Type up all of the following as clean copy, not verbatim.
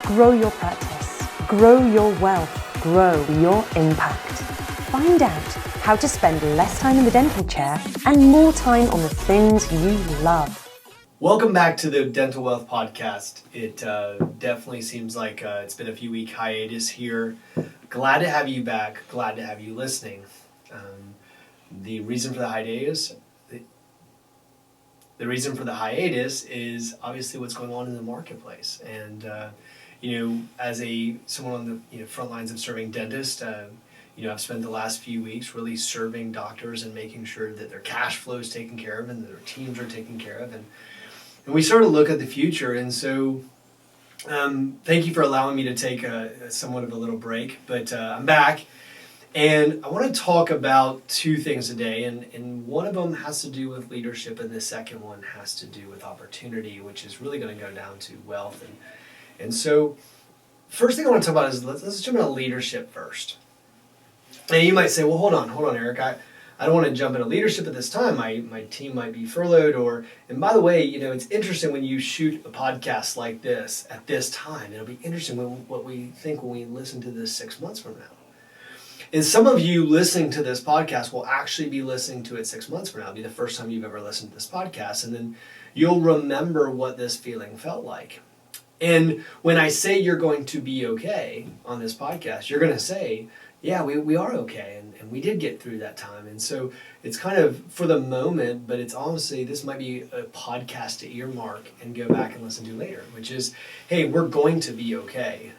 Grow your practice, grow your wealth, grow your impact. Find out how to spend less time in the dental chair and more time on the things you love. Welcome back to the Dental Wealth Podcast. It definitely seems like it's been a few week hiatus here. Glad to have you back. Glad to have you listening. The reason for the hiatus, is obviously what's going on in the marketplace. And as someone on the front lines of serving dentists, I've spent the last few weeks really serving doctors and making sure that their cash flow is taken care of and that their teams are taken care of. And we sort of look at the future, and so thank you for allowing me to take somewhat of a little break, but I'm back, and I want to talk about two things today, and one of them has to do with leadership, and the second one has to do with opportunity, which is really going to go down to wealth. And so first thing I want to talk about is let's jump into leadership first. And you might say, well, hold on, Eric, I don't want to jump into leadership at this time. My team might be furloughed, and by the way, it's interesting when you shoot a podcast like this at this time. It'll be interesting what we think when we listen to this 6 months from now. And some of you listening to this podcast will actually be listening to it 6 months from now. It'll be the first time you've ever listened to this podcast, and then you'll remember what this feeling felt like. And when I say you're going to be okay on this podcast, you're going to say, yeah, we are okay, and we did get through that time. And so it's kind of for the moment, but it's honestly, this might be a podcast to earmark and go back and listen to later, which is, hey, we're going to be okay.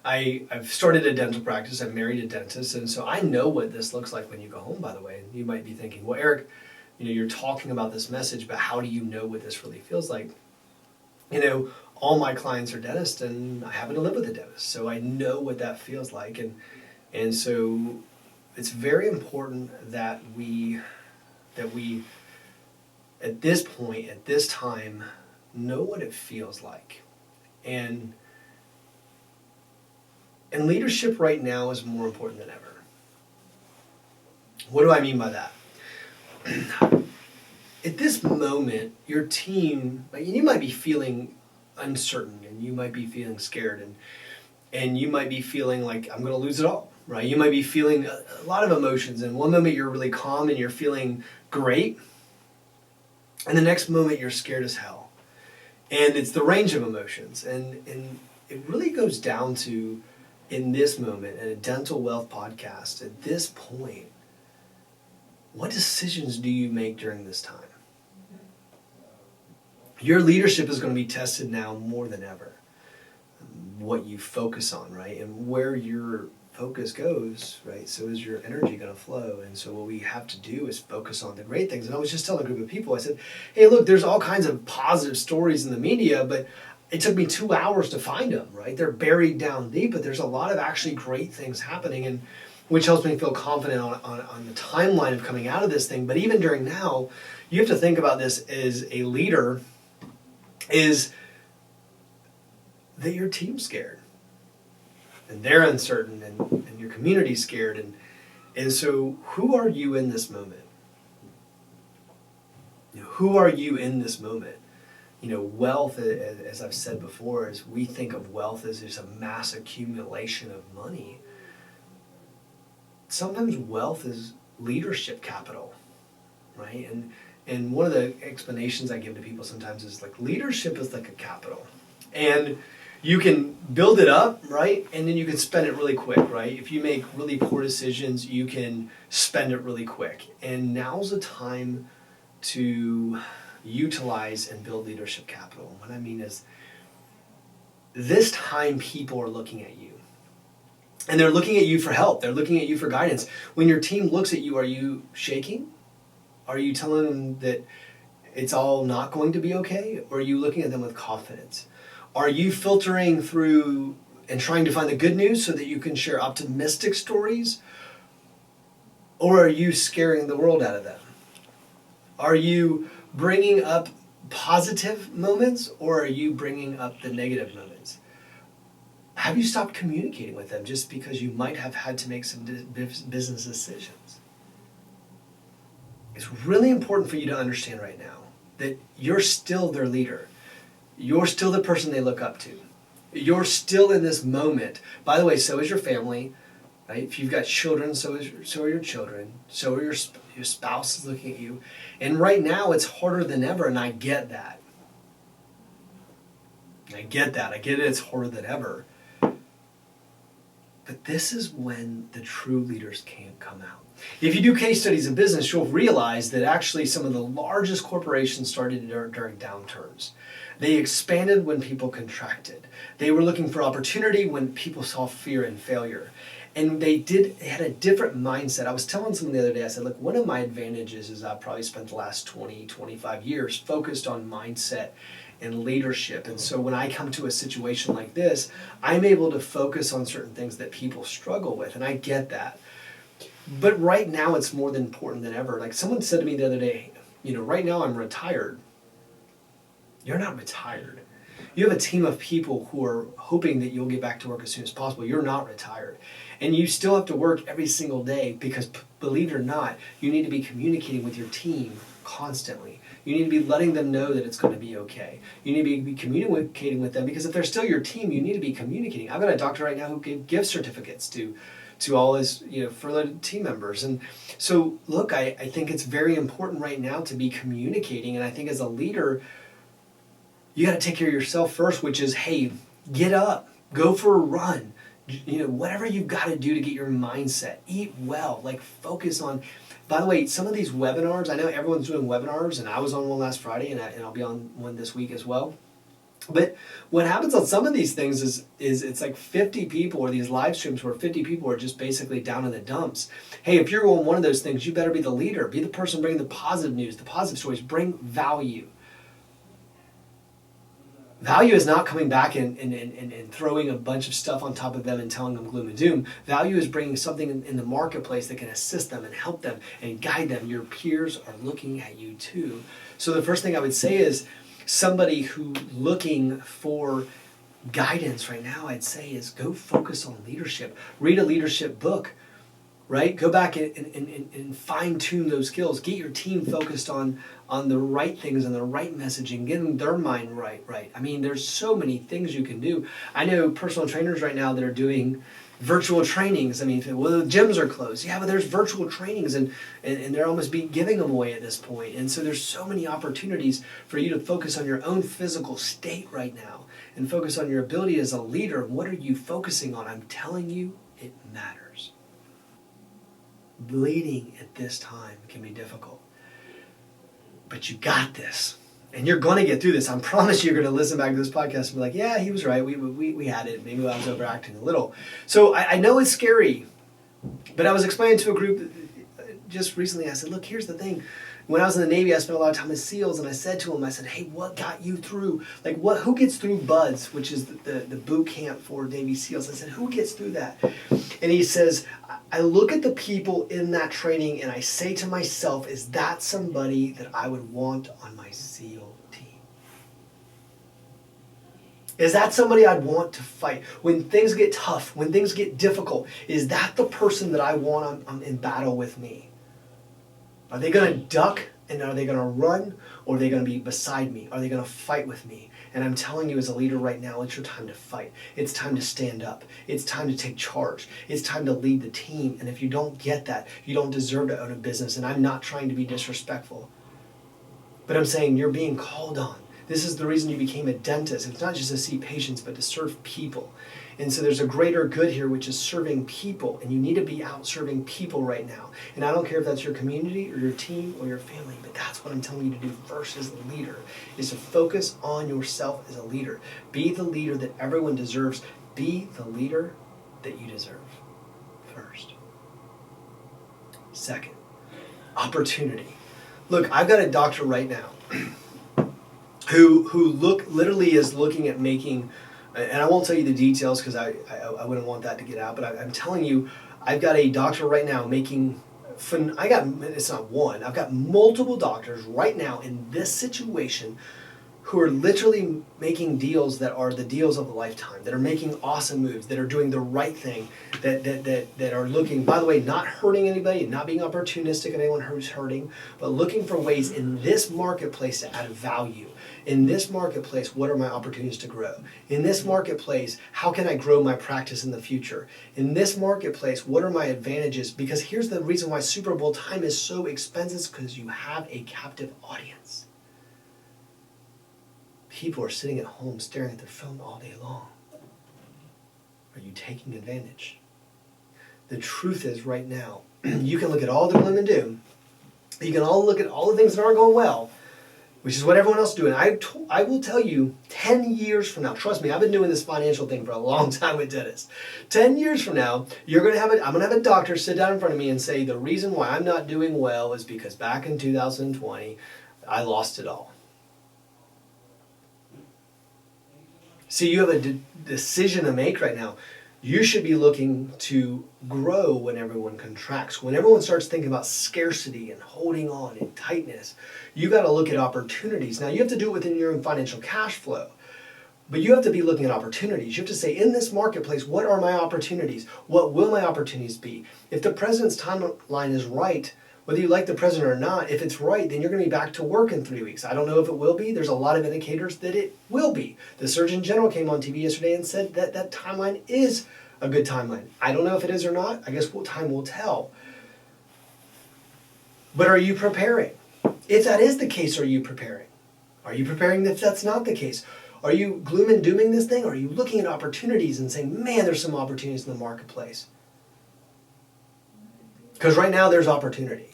I've started a dental practice. I'm married a dentist, and so I know what this looks like when you go home, by the way. And you might be thinking, well, Eric, you're talking about this message, but how do you know what this really feels like? All my clients are dentists, and I happen to live with a dentist, so I know what that feels like, and so it's very important that we at this point, at this time, know what it feels like, and leadership right now is more important than ever. What do I mean by that? At this moment, your team, you might be feeling uncertain, and you might be feeling scared, and you might be feeling like, I'm going to lose it all, right? You might be feeling a lot of emotions, and one moment you're really calm and you're feeling great, and the next moment you're scared as hell. And it's the range of emotions, and it really goes down to, in this moment, in a Dental Wealth podcast, at this point, what decisions do you make during this time? Your leadership is going to be tested now more than ever. What you focus on, right? And where your focus goes, right? So is your energy going to flow. And so what we have to do is focus on the great things. And I was just telling a group of people, I said, hey, look, there's all kinds of positive stories in the media, but it took me 2 hours to find them, right? They're buried down deep, but there's a lot of actually great things happening, and which helps me feel confident on the timeline of coming out of this thing. But even during now, you have to think about this as a leader, is that your team's scared, and they're uncertain, and your community's scared, and so who are you in this moment? Who are you in this moment? Wealth, as I've said before, is we think of wealth as just a mass accumulation of money. Sometimes wealth is leadership capital, right? And one of the explanations I give to people sometimes is like leadership is like a capital. And you can build it up, right? And then you can spend it really quick, right? If you make really poor decisions, you can spend it really quick. And now's the time to utilize and build leadership capital. What I mean is, this time people are looking at you. And they're looking at you for help. They're looking at you for guidance. When your team looks at you, are you shaking? Are you telling them that it's all not going to be okay? Or are you looking at them with confidence? Are you filtering through and trying to find the good news so that you can share optimistic stories? Or are you scaring the world out of them? Are you bringing up positive moments, or are you bringing up the negative moments? Have you stopped communicating with them just because you might have had to make some business decisions? It's really important for you to understand right now that you're still their leader. you're still the person they look up to. You're still in this moment. By the way, so is your family, right? If you've got children, so are your children. So are your spouse is looking at you. And right now, it's harder than ever, and I get that. I get that. I get it. It's harder than ever. But this is when the true leaders can't come out. If you do case studies in business, you'll realize that actually some of the largest corporations started during downturns. They expanded when people contracted. They were looking for opportunity when people saw fear and failure. And they had a different mindset. I was telling someone the other day, I said, look, one of my advantages is I've probably spent the last 20, 25 years focused on mindset and leadership. And so when I come to a situation like this, I'm able to focus on certain things that people struggle with. And I get that. But right now it's more than important than ever. Like someone said to me the other day, right now I'm retired. You're not retired. You have a team of people who are hoping that you'll get back to work as soon as possible. You're not retired. And you still have to work every single day because, believe it or not, you need to be communicating with your team constantly. You need to be letting them know that it's going to be okay. You need to be communicating with them because if they're still your team, you need to be communicating. I've got a doctor right now who gave gift certificates to all his furloughed team members. And so, look, I think it's very important right now to be communicating. And I think as a leader, you got to take care of yourself first, which is, hey, get up, go for a run, whatever you've got to do to get your mindset, eat well, focus on. By the way, some of these webinars, I know everyone's doing webinars, and I was on one last Friday, and I'll be on one this week as well. But what happens on some of these things is it's like 50 people, or these live streams where 50 people are just basically down in the dumps. Hey, if you're on one of those things, you better be the leader. Be the person bringing the positive news, the positive stories. Bring value. Value is not coming back and throwing a bunch of stuff on top of them and telling them gloom and doom. Value is bringing something in the marketplace that can assist them and help them and guide them. Your peers are looking at you too. So the first thing I would say is somebody who looking for guidance right now, I'd say is go focus on leadership. Read a leadership book. Right? Go back and fine-tune those skills. Get your team focused on the right things and the right messaging, getting their mind right. I mean, there's so many things you can do. I know personal trainers right now that are doing virtual trainings. I mean, well, the gyms are closed. Yeah, but there's virtual trainings, and they're almost giving them away at this point. And so there's so many opportunities for you to focus on your own physical state right now and focus on your ability as a leader. What are you focusing on? I'm telling you, it matters. Leading at this time can be difficult. But you got this. And you're going to get through this. I promise you're going to listen back to this podcast and be like, yeah, he was right. We had it. Maybe I was overacting a little. So I know it's scary. But I was explaining to a group just recently, I said, look, here's the thing. When I was in the Navy, I spent a lot of time with SEALs, and I said to them, I said, hey, what got you through? Who gets through BUDS, which is the boot camp for Navy SEALs? I said, who gets through that? And he says, I look at the people in that training, and I say to myself, is that somebody that I would want on my SEAL team? Is that somebody I'd want to fight? When things get tough, when things get difficult, is that the person that I want in battle with me? Are they going to duck and are they going to run, or are they going to be beside me? Are they going to fight with me? And I'm telling you as a leader right now, it's your time to fight. It's time to stand up. It's time to take charge. It's time to lead the team. And if you don't get that, you don't deserve to own a business. And I'm not trying to be disrespectful, but I'm saying you're being called on. This is the reason you became a dentist. It's not just to see patients, but to serve people. And so there's a greater good here, which is serving people. And you need to be out serving people right now. And I don't care if that's your community or your team or your family, but that's what I'm telling you to do first as a leader, is to focus on yourself as a leader. Be the leader that everyone deserves. Be the leader that you deserve first. Second, opportunity. Look, I've got a doctor right now who literally is looking at making, and I won't tell you the details because I wouldn't want that to get out, but I'm telling you, I've got a doctor right now making, it's not one, I've got multiple doctors right now in this situation who are literally making deals that are the deals of a lifetime, that are making awesome moves, that are doing the right thing, that are looking, by the way, not hurting anybody, not being opportunistic at anyone who's hurting, but looking for ways in this marketplace to add value. In this marketplace, what are my opportunities to grow? In this marketplace, how can I grow my practice in the future? In this marketplace, what are my advantages? Because here's the reason why Super Bowl time is so expensive, because you have a captive audience. People are sitting at home staring at their phone all day long. Are you taking advantage? The truth is right now, you can look at all the gloom and doom. You can all look at all the things that aren't going well, which is what everyone else is doing. I will tell you, 10 years from now, trust me, I've been doing this financial thing for a long time with Dennis. 10 years from now, I'm going to have a doctor sit down in front of me and say, the reason why I'm not doing well is because back in 2020, I lost it all. See, you have a decision to make right now. You should be looking to grow when everyone contracts. When everyone starts thinking about scarcity and holding on and tightness, you got to look at opportunities. Now, you have to do it within your own financial cash flow, but you have to be looking at opportunities. You have to say, in this marketplace, what are my opportunities? What will my opportunities be? If the president's timeline is right, whether you like the president or not, if it's right, then you're going to be back to work in 3 weeks. I don't know if it will be. There's a lot of indicators that it will be. The Surgeon General came on TV yesterday and said that that timeline is a good timeline. I don't know if it is or not. I guess time will tell. But are you preparing? If that is the case, are you preparing? Are you preparing if that's not the case? Are you gloom and dooming this thing? Or are you looking at opportunities and saying, man, there's some opportunities in the marketplace? Because right now there's opportunity.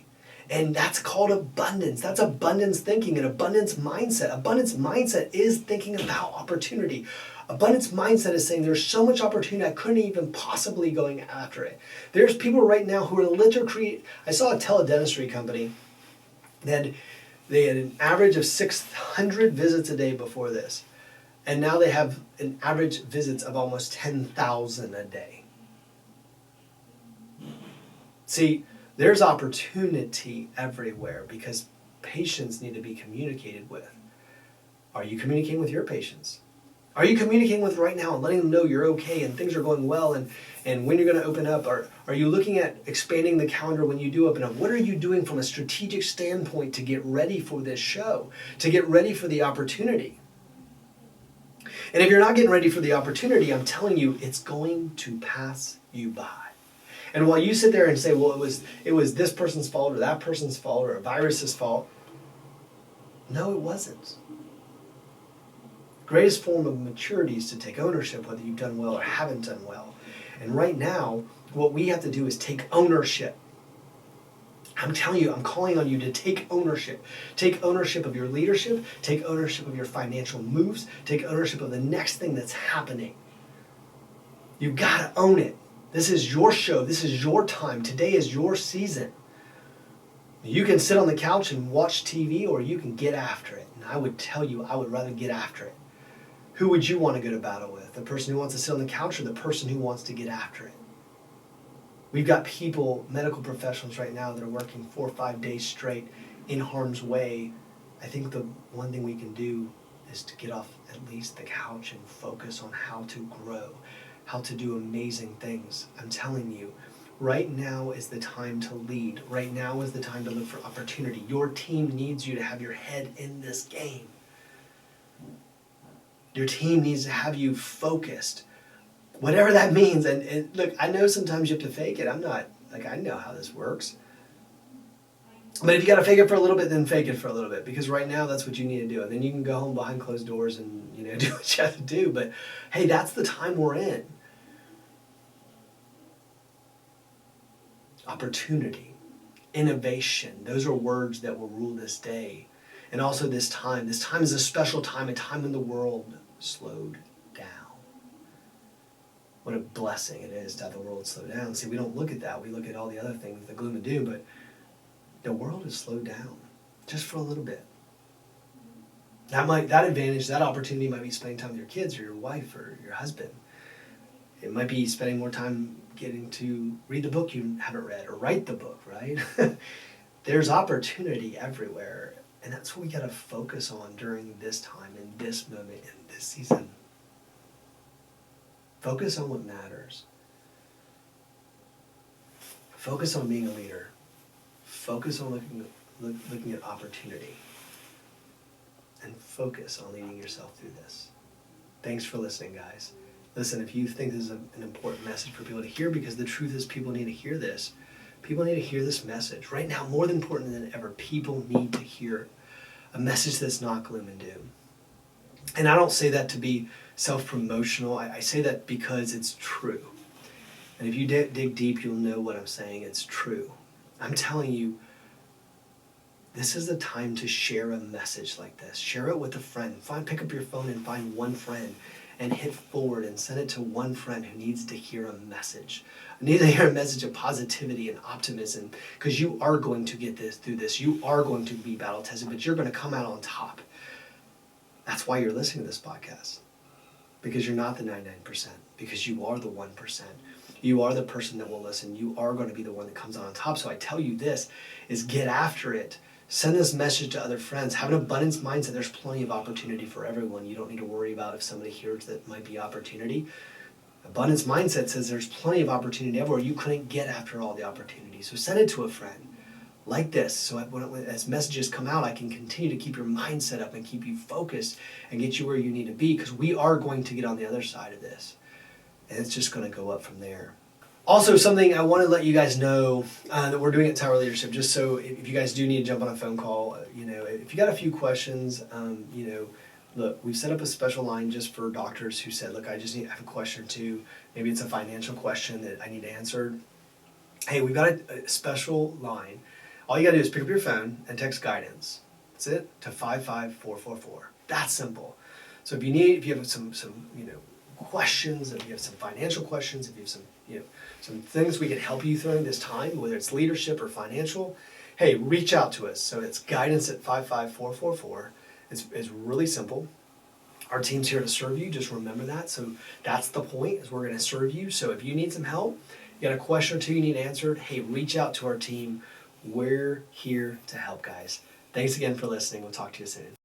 And that's called abundance. That's abundance thinking, an abundance mindset. Abundance mindset is thinking about opportunity. Abundance mindset is saying there's so much opportunity I couldn't even possibly going after it. There's people right now who are literally I saw a teledentistry company that they had an average of 600 visits a day before this. And now they have an average visits of almost 10,000 a day. See, there's opportunity everywhere because patients need to be communicated with. Are you communicating with your patients? Are you communicating with right now and letting them know you're okay and things are going well and when you're going to open up? Are you looking at expanding the calendar when you do open up? What are you doing from a strategic standpoint to get ready for this show, to get ready for the opportunity? And if you're not getting ready for the opportunity, I'm telling you, it's going to pass you by. And while you sit there and say, well, it was this person's fault or that person's fault or a virus's fault, no, it wasn't. Greatest form of maturity is to take ownership, whether you've done well or haven't done well. And right now, what we have to do is take ownership. I'm telling you, I'm calling on you to take ownership. Take ownership of your leadership. Take ownership of your financial moves. Take ownership of the next thing that's happening. You've got to own it. This is your show. This is your time. Today is your season. You can sit on the couch and watch TV, or you can get after it. And I would tell you, I would rather get after it. Who would you want to go to battle with? The person who wants to sit on the couch or the person who wants to get after it? We've got people, medical professionals right now that are working 4 or 5 days straight in harm's way. I think the one thing we can do is to get off at least the couch and focus on how to grow, how to do amazing things. I'm telling you, right now is the time to lead. Right now is the time to look for opportunity. Your team needs you to have your head in this game. Your team needs to have you focused. Whatever that means. And look, I know sometimes you have to fake it. I know how this works. But if you got to fake it for a little bit, then fake it for a little bit. Because right now, that's what you need to do. And then you can go home behind closed doors and do what you have to do. But hey, that's the time we're in. Opportunity, innovation, those are words that will rule this day. And also this time. This time is a special time, a time when the world slowed down. What a blessing it is to have the world slow down. See, we don't look at that. We look at all the other things, the gloom and doom, but the world has slowed down just for a little bit. That advantage, that opportunity might be spending time with your kids or your wife or your husband. It might be spending more time getting to read the book you haven't read or write the book, right? There's opportunity everywhere. And that's what we got to focus on during this time, in this moment, in this season. Focus on what matters. Focus on being a leader. Focus on looking at opportunity. and focus on leading yourself through this. Thanks for listening, guys. Listen, if you think this is an important message for people to hear, because the truth is people need to hear this. People need to hear this message. Right now, more important than ever, people need to hear a message that's not gloom and doom. And I don't say that to be self-promotional. I say that because it's true. And if you dig deep, you'll know what I'm saying. It's true. I'm telling you, this is the time to share a message like this. Share it with a friend. Pick up your phone and find one friend and hit forward and send it to one friend who needs to hear a message. Needs to hear a message of positivity and optimism, because you are going to get through this. You are going to be battle tested, but you're going to come out on top. That's why you're listening to this podcast. Because you're not the 99%. Because you are the 1%. You are the person that will listen. You are going to be the one that comes out on top. So I tell you this, is get after it. Send this message to other friends. Have an abundance mindset. There's plenty of opportunity for everyone. You don't need to worry about if somebody hears that might be opportunity. Abundance mindset says there's plenty of opportunity everywhere. You couldn't get after all the opportunities. So send it to a friend like this. So as messages come out, I can continue to keep your mindset up and keep you focused and get you where you need to be, because we are going to get on the other side of this. And it's just going to go up from there. Also, something I want to let you guys know that we're doing at Tower Leadership, just so if you guys do need to jump on a phone call, if you got a few questions, look, we've set up a special line just for doctors who said, look, I just have a question or two. Maybe it's a financial question that I need answered. Hey, we've got a special line. All you got to do is pick up your phone and text guidance. That's it, to 55444. That's simple. So if you have some questions, if you have some financial questions, if you have some things we can help you through this time, whether it's leadership or financial, hey, reach out to us. So it's guidance at 55444. It's really simple. Our team's here to serve you. Just remember that. So that's the point, is we're going to serve you. So if you need some help, you got a question or two you need answered, hey, reach out to our team. We're here to help, guys. Thanks again for listening. We'll talk to you soon.